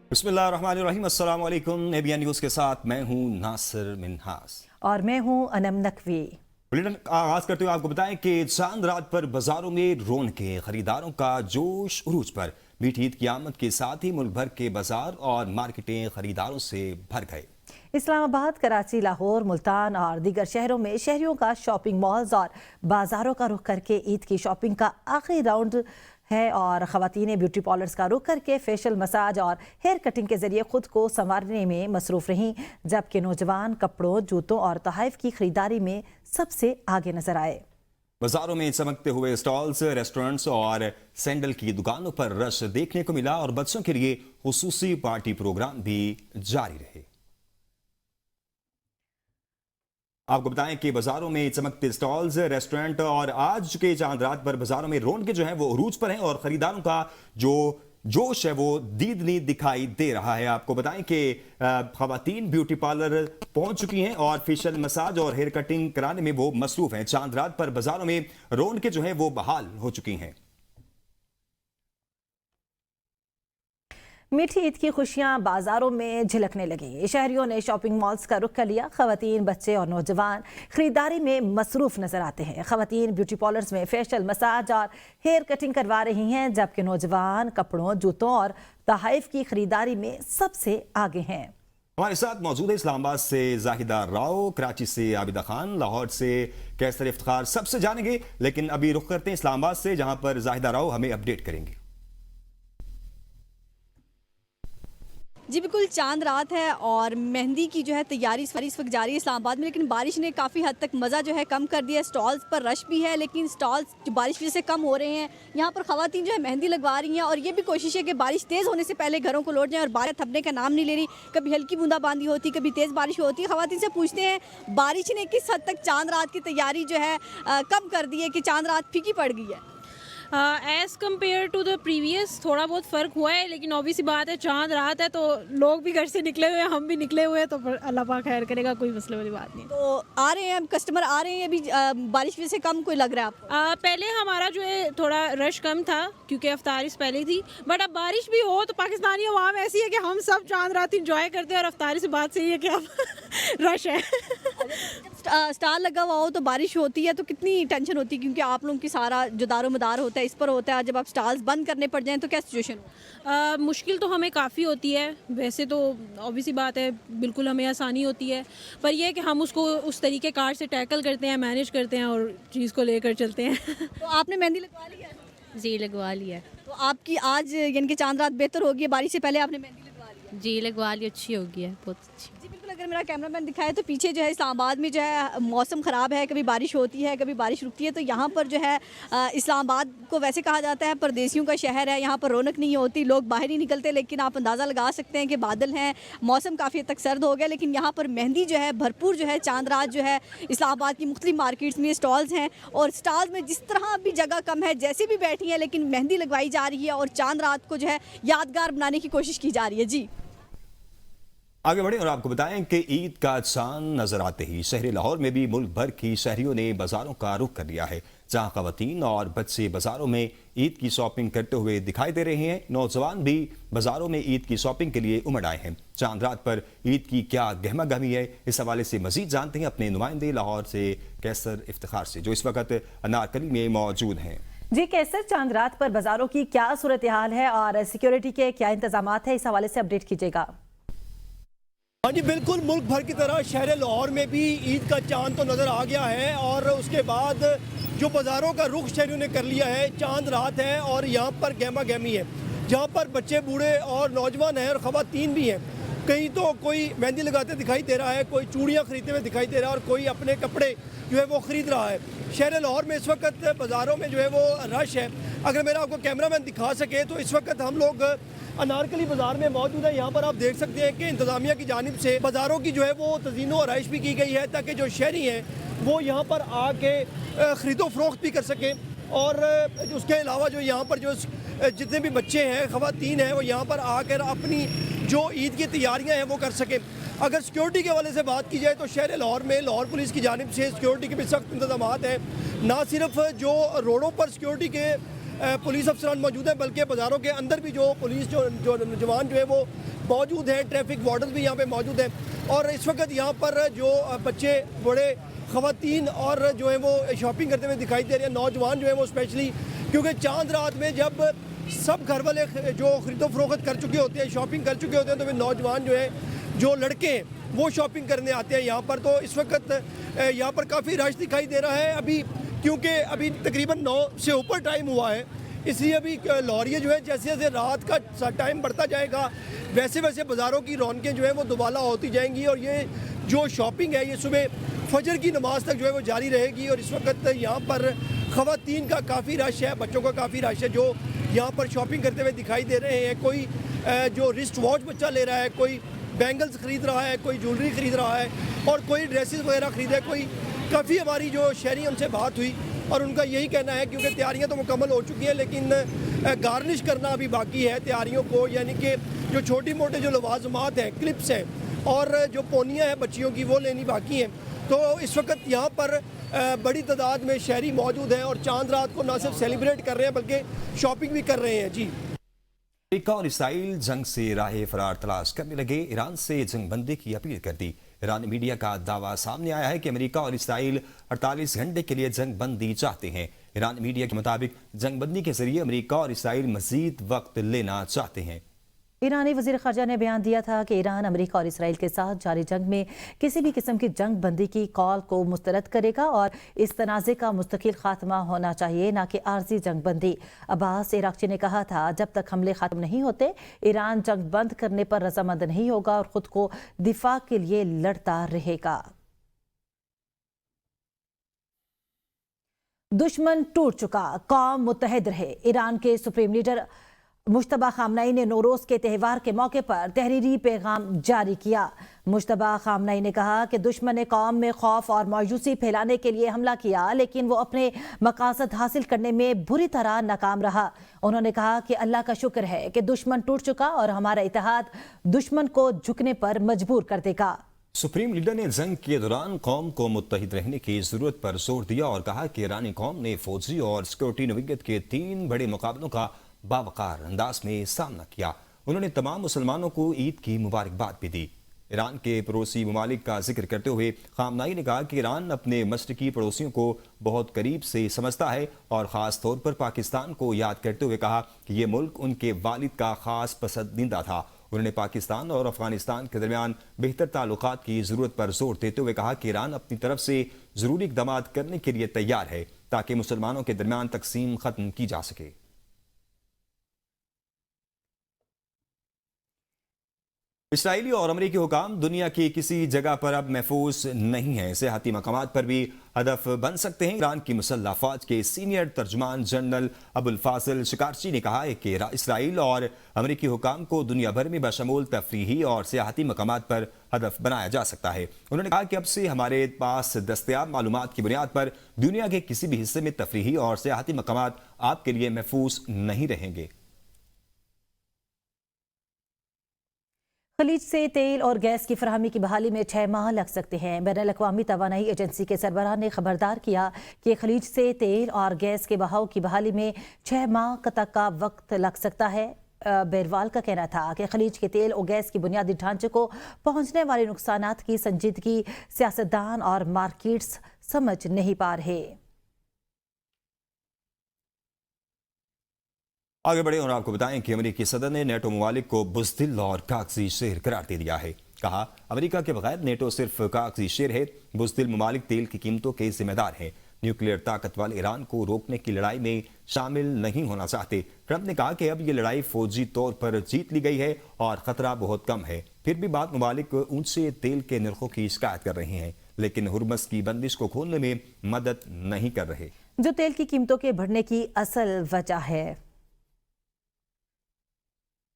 बिस्मिल्लाहिर्रहमानिर्रहीम। अस्सलाम वालेकुम। एबीएन न्यूज़ के साथ मैं हूं नासिर मिन्हास और मैं हूं अनम नकवी। बुलेटिन आगाज करते हुए आपको बताएं कि चांद रात पर बाजारों में रौनकें, खरीदारों का जोश उरूज पर। मीठी ईद की आमद के साथ ही मुल्क भर के बाजार और मार्केटें खरीदारों से भर गए। इस्लामाबाद, कराची, लाहौर, मुल्तान और दीगर शहरों में शहरियों का शॉपिंग मॉल्स और बाजारों का रुख करके ईद की शॉपिंग का आखिरी राउंड है और ख़वातीनें ब्यूटी पार्लर्स का रुख करके फेशियल, मसाज और हेयर कटिंग के जरिए खुद को संवारने में मसरूफ रहीं, जबकि नौजवान कपड़ों, जूतों और तोहफ़ की खरीदारी में सबसे आगे नजर आए। बाजारों में चमकते हुए स्टॉल्स, रेस्टोरेंट्स और सैंडल की दुकानों पर रश देखने को मिला और बच्चों के लिए खुसूसी पार्टी प्रोग्राम भी जारी रहे। आपको बताएं कि बाजारों में चमकते स्टॉल्स, रेस्टोरेंट और आज के चांद रात पर बाजारों में रौनकें जो हैं वो उरूज पर हैं और खरीदारों का जो जोश है वो दीदनी दिखाई दे रहा है। आपको बताएं कि खवातीन ब्यूटी पार्लर पहुंच चुकी हैं और फेशियल, मसाज और हेयर कटिंग कराने में वो मसरूफ हैं। चांद रात पर बाजारों में रौनकें जो हैं वो बहाल हो चुकी हैं। मीठी ईद की खुशियां बाजारों में झलकने लगी। शहरियों ने शॉपिंग मॉल्स का रुख कर लिया। खवातीन, बच्चे और नौजवान खरीदारी में मसरूफ नजर आते हैं। खवातीन ब्यूटी पार्लर्स में फेशियल, मसाज और हेयर कटिंग करवा रही हैं, जबकि नौजवान कपड़ों, जूतों और तोहफ़ की खरीदारी में सबसे आगे हैं। हमारे साथ मौजूद है इस्लामाबाद से जाहिदा राव, कराची से आबिदा खान, लाहौर से कैसर इफ्तिखार। सबसे जानेंगे, लेकिन अभी रुख करते हैं इस्लामाबाद से, जहां पर जाहिदा राव हमें अपडेट करेंगे। जी बिल्कुल, चांद रात है और मेहंदी की जो है तैयारी इस वक्त जारी है इस्लामाबाद में, लेकिन बारिश ने काफ़ी हद तक मज़ा जो है कम कर दिया है। स्टॉल्स पर रश भी है, लेकिन स्टॉल्स जो बारिश की वजह से कम हो रहे हैं। यहाँ पर ख़वातीन जो है मेहंदी लगवा रही हैं और ये भी कोशिश है कि बारिश तेज़ होने से पहले घरों को लौट जाएँ, और बारिश थमने का नाम नहीं ले रही। कभी हल्की बूंदाबांदी होती, कभी तेज़ बारिश होती है। ख़वातीन से पूछते हैं बारिश ने किस हद तक चांद रात की तैयारी जो है कम कर दी है, कि चांद रात फीकी पड़ गई है। As compare to the previous थोड़ा बहुत फ़र्क हुआ है, लेकिन ऑब्वियस बात है चांद रात है तो लोग भी घर से निकले हुए हैं, हम भी निकले हुए हैं, तो अल्लाह पाक खैर करेगा, कोई मसले वाली बात नहीं। तो आ रहे हैं कस्टमर, आ रहे हैं अभी बारिश की वजह से कम कोई लग रहा है आपको? पहले हमारा जो है थोड़ा रश कम था क्योंकि अफ्तारिश पहले थी, बट अब बारिश भी हो तो पाकिस्तानी अवाम ऐसी है कि हम सब चांद रात इंजॉय करते हैं, और अफ्तारी से बात सही है कि अब रश है। स्टार लगा हुआ हो तो बारिश होती है तो कितनी टेंशन होती है, क्योंकि आप लोगों की सारा जो दारो मदार होता है इस पर होता है। जब आप स्टार्स बंद करने पड़ जाएं तो क्या सिचुएशन हो? मुश्किल तो हमें काफ़ी होती है, वैसे तो ऑब्वियसली बात है, बिल्कुल हमें आसानी होती है, पर यह है कि हम उसको उस तरीके कार से टैकल करते हैं, मैनेज करते हैं और चीज़ को लेकर चलते हैं। तो आपने मेहंदी लगवा ली है? जी लगवा लिया। तो आपकी आज यानी कि चांद रात बेहतर होगी, बारिश से पहले आपने मेहंदी लगवा ली है? जी लगवा ली, अच्छी होगी है, बहुत अच्छी। जी बिल्कुल, अगर मेरा कैमरामैन दिखाए तो पीछे जो है इस्लामाबाद में जो है मौसम ख़राब है, कभी बारिश होती है, कभी बारिश रुकती है। तो यहाँ पर जो है इस्लामाबाद को वैसे कहा जाता है परदेसियों का शहर है। यहाँ पर रौनक नहीं होती, लोग बाहर ही निकलते, लेकिन आप अंदाज़ा लगा सकते हैं कि बादल हैं, मौसम काफ़ी हद तक सर्द हो गया, लेकिन यहाँ पर मेहंदी जो है भरपूर जो है चांद रात जो है इस्लामाबाद की मुख्तलिफ मार्केट्स में स्टॉल्स हैं, और स्टॉल्स में जिस तरह भी जगह कम है, जैसे भी बैठी है, लेकिन मेहंदी लगवाई जा रही है और चांद रात को जो है यादगार बनाने की कोशिश की जा रही है। जी आगे बढ़े और आपको बताएं कि ईद का चांद नजर आते ही शहर लाहौर में भी मुल्क भर की शहरियों ने बाजारों का रुख कर लिया है, जहां खवातीन और बच्चे बाजारों में ईद की शॉपिंग करते हुए दिखाई दे रहे हैं। नौजवान भी बाजारों में ईद की शॉपिंग के लिए उमड़ आए हैं। चांद रात पर ईद की क्या गहमा गहमी है, इस हवाले से मजीद जानते हैं अपने नुमाइंदे लाहौर से कैसर इफ्तिखार से, जो इस वक्त अनारकली में मौजूद हैं। जी कैसर, चांद रात पर बाजारों की क्या सूरत हाल है और सिक्योरिटी के क्या इंतजाम है, इस हवाले से अपडेट कीजिएगा। हाँ जी बिल्कुल, मुल्क भर की तरह शहर लाहौर में भी ईद का चांद तो नज़र आ गया है, और उसके बाद जो बाज़ारों का रुख शहरियों ने कर लिया है। चांद रात है और यहाँ पर गहमा गहमी है, जहाँ पर बच्चे, बूढ़े और नौजवान हैं और ख़वातीन भी हैं। कहीं तो कोई मेहंदी लगाते दिखाई दे रहा है, कोई चूड़ियाँ खरीदते हुए दिखाई दे रहा है, और कोई अपने कपड़े जो है वो ख़रीद रहा है। शहर लाहौर में इस वक्त बाज़ारों में जो है वो रश है। अगर मेरा आपको कैमरामैन दिखा सके तो इस वक्त हम लोग अनारकली बाज़ार में मौजूद है। यहाँ पर आप देख सकते हैं कि इंतज़ामिया की जानिब से बाज़ारों की जो है वो तज़ीनो आराइश भी की गई है, ताकि जो शहरी हैं वो यहाँ पर आके ख़रीदो फ़रोख्त भी कर सकें, और उसके अलावा जो यहाँ पर जो जितने भी बच्चे हैं, ख़वातीन हैं, वो यहाँ पर आकर अपनी जो ईद की तैयारियाँ हैं वो कर सकें। अगर सिक्योरिटी के हवाले से बात की जाए तो शहर लाहौर में लाहौर पुलिस की जानिब से सिक्योरिटी के भी सख्त इंतजाम हैं। ना सिर्फ जो रोडों पर सिक्योरिटी के पुलिस अफसरान मौजूद हैं, बल्कि बाज़ारों के अंदर भी जो पुलिस जो जवान जो है वो मौजूद हैं, ट्रैफिक वार्डन भी यहाँ पे मौजूद हैं। और इस वक्त यहाँ पर जो बच्चे, बड़े, ख़वातीन और जो है वो शॉपिंग करते हुए दिखाई दे रहे हैं, नौजवान जो है वो स्पेशली, क्योंकि चांद रात में जब सब घर वाले जो ख़रीदो फरोख्त कर चुके होते हैं, शॉपिंग कर चुके होते हैं, तो फिर नौजवान जो है, जो लड़के हैं वो शॉपिंग करने आते हैं यहाँ पर। तो इस वक्त यहाँ पर काफ़ी रश दिखाई दे रहा है अभी, क्योंकि अभी तकरीबन 9 से ऊपर टाइम हुआ है, इसलिए अभी लाहौरिया जो है जैसे जैसे रात का टाइम बढ़ता जाएगा वैसे वैसे बाज़ारों की रौनकें जो है वो दुबाला होती जाएंगी। और ये जो शॉपिंग है ये सुबह फजर की नमाज तक जो है वो जारी रहेगी। और इस वक्त यहाँ पर ख़वातीन का काफ़ी रश है, बच्चों का काफ़ी रश है जो यहाँ पर शॉपिंग करते हुए दिखाई दे रहे हैं। कोई जो रिस्ट वॉच बच्चा ले रहा है, कोई बैंगल्स ख़रीद रहा है, कोई ज्वेलरी ख़रीद रहा है और कोई ड्रेसेस वगैरह ख़रीदे। कोई काफ़ी हमारी जो शहरी उनसे बात हुई और उनका यही कहना है, क्योंकि तैयारियां तो मुकम्मल हो चुकी हैं लेकिन गार्निश करना अभी बाकी है तैयारियों को, यानी कि जो छोटी मोटे जो लवाजमात हैं, क्लिप्स हैं और जो पोनियाँ हैं बच्चियों की, वो लेनी बाकी हैं। तो इस वक्त यहाँ पर बड़ी तादाद में शहरी मौजूद हैं और चांद रात को न सिर्फ सेलिब्रेट कर रहे हैं बल्कि शॉपिंग भी कर रहे हैं। जी, अमेरिका और इसराइल जंग से राह फरार तलाश करने लगे, ईरान से जंग बंदी की अपील कर दी। ईरानी मीडिया का दावा सामने आया है कि अमेरिका और इसराइल 48 घंटे के लिए जंग बंदी चाहते हैं। ईरानी मीडिया के मुताबिक जंग बंदी के जरिए अमेरिका और इसराइल मजीद वक्त लेना चाहते हैं। ईरानी वज़ीर ख़ारजा ने बयान दिया था कि ईरान अमेरिका और इसराइल के साथ जारी जंग में किसी भी किस्म की जंग बंदी की कॉल को मुस्तरद करेगा और इस तनाज़े का मुस्तकिल खात्मा होना चाहिए, न कि आर्जी जंग बंदी। अब्बास इराक़ची ने कहा था, जब तक हमले ख़त्म नहीं होते ईरान जंग बंद करने पर रज़ामंद नहीं होगा और ख़ुद को दिफा के लिए लड़ता रहेगा। दुश्मन टूट चुका, कौम मुत्तहिद रहे। ईरान के सुप्रीम लीडर मुश्तबा खामनई ने नौरोज़ के त्यौहार के मौके पर तहरीरी पैगाम जारी किया। मुश्तबा खामनई ने कहा कि दुश्मन ने कौम में खौफ और मायूसी फैलाने के लिए हमला किया, लेकिन वो अपने मकासद हासिल करने में बुरी तरह नाकाम रहा। उन्होंने कहा कि अल्लाह का शुक्र है कि दुश्मन टूट चुका और हमारा इत्तेहाद दुश्मन को झुकने पर मजबूर कर देगा। सुप्रीम लीडर ने जंग के दौरान कौम को मुत्तहिद रहने की जरूरत पर जोर दिया और कहा कि ईरानी कौम ने फौजी और सिक्योरिटी नवीयत के 3 बड़े मुकाबलों का बावकार अंदाज में सामना किया। उन्होंने तमाम मुसलमानों को ईद की मुबारकबाद भी दी। ईरान के पड़ोसी ममालिक का जिक्र करते हुए खामनाई ने कहा कि ईरान अपने मशरिकी पड़ोसियों को बहुत करीब से समझता है और ख़ास तौर पर पाकिस्तान को याद करते हुए कहा कि ये मुल्क उनके वालिद का ख़ास पसंदीदा था। उन्होंने पाकिस्तान और अफगानिस्तान के दरमियान बेहतर ताल्लुकात की ज़रूरत पर जोर देते हुए कहा कि ईरान अपनी तरफ से ज़रूरी इक़दामात करने के लिए तैयार है ताकि मुसलमानों के दरमियान तकसीम ख़त्म की जा सके। इसराइली और अमरीकी हुकाम दुनिया की किसी जगह पर अब महफूज नहीं है, सियाहती मकामात पर भी हदफ बन सकते हैं। ईरान की मुसल्लह फौज के सीनियर तर्जुमान जनरल अबुल फाजिल शिकारची ने कहा है कि इसराइल और अमरीकी हुकाम को दुनिया भर में बशमूल तफरीही और सियाहती मकामात पर हदफ बनाया जा सकता है। उन्होंने कहा कि अब से हमारे पास दस्तयाब मालूमात की बुनियाद पर दुनिया के किसी भी हिस्से में तफरीही और सियाहती मकामात आपके लिए महफूज नहीं रहेंगे। खलीज से तेल और गैस की फराहमी की बहाली में 6 माह लग सकते हैं। बैनुल अक़वामी तवानाई एजेंसी के सरबराह ने खबरदार किया कि खलीज से तेल और गैस के बहाव की बहाली में 6 माह तक का वक्त लग सकता है। बेरवाल का कहना था कि खलीज के तेल और गैस की बुनियादी ढांचे को पहुंचने वाले नुकसानात की संजीदगी सियासतदान और मार्केट्स समझ नहीं पा रहे। आगे बढ़े और आपको बताएं कि अमेरिकी सदर ने नेटो ममालिक को बुज़दिल और कागजी शेर करार दे दिया है। कहा, अमेरिका के बगैर नेटो सिर्फ कागजी शेर है। बुज़दिल ममालिक तेल की कीमतों के जिम्मेदार हैं। न्यूक्लियर ताकत वाले ईरान को रोकने की लड़ाई में शामिल नहीं होना चाहते। ट्रंप ने कहा कि अब ये लड़ाई फौजी तौर पर जीत ली गई है और खतरा बहुत कम है। फिर भी बाद ममालिक ऊंचे तेल के निर्खों की शिकायत कर रहे हैं, लेकिन हुर्मस की बंदिश को खोलने में मदद नहीं कर रहे, जो तेल की कीमतों के बढ़ने की असल वजह है।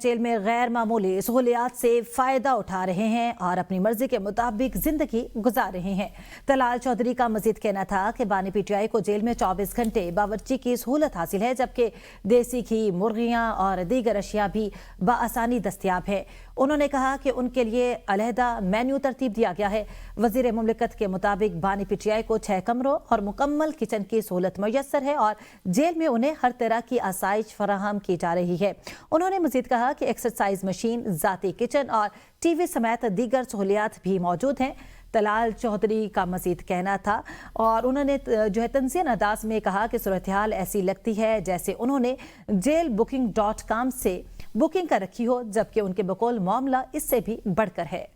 जेल में गैर मामूली सहूलियात से फ़ायदा उठा रहे हैं और अपनी मर्जी के मुताबिक ज़िंदगी गुजार रहे हैं। तलाल चौधरी का मजीद कहना था कि बानी पीटीआई को जेल में 24 घंटे बावर्ची की सहूलत हासिल है, जबकि देसी घी, मुर्गियाँ और दीगर अशिया भी बआसानी दस्तियाब है। उन्होंने कहा कि उनके लिए अलहदा मेन्यू तरतीब दिया गया है। वज़ीर मुमलिकत के मुताबिक बानी पीटीआई को 6 कमरों और मुकम्मल किचन की सहूलत मैसर है और जेल में उन्हें हर तरह की आसाइश फराहम की जा रही है। उन्होंने मजीद कहा कि एक्सरसाइज मशीन, ज़ाती किचन और टीवी समेत दीगर सहूलियात भी मौजूद हैं। तलाल चौधरी का मजीद कहना था और उन्होंने जो है तंज़ीन अंदाज में कहा कि सूरत हाल ऐसी लगती है जैसे उन्होंने jailbooking.com से बुकिंग कर रखी हो, जबकि उनके बकौल मामला इससे भी बढ़कर है।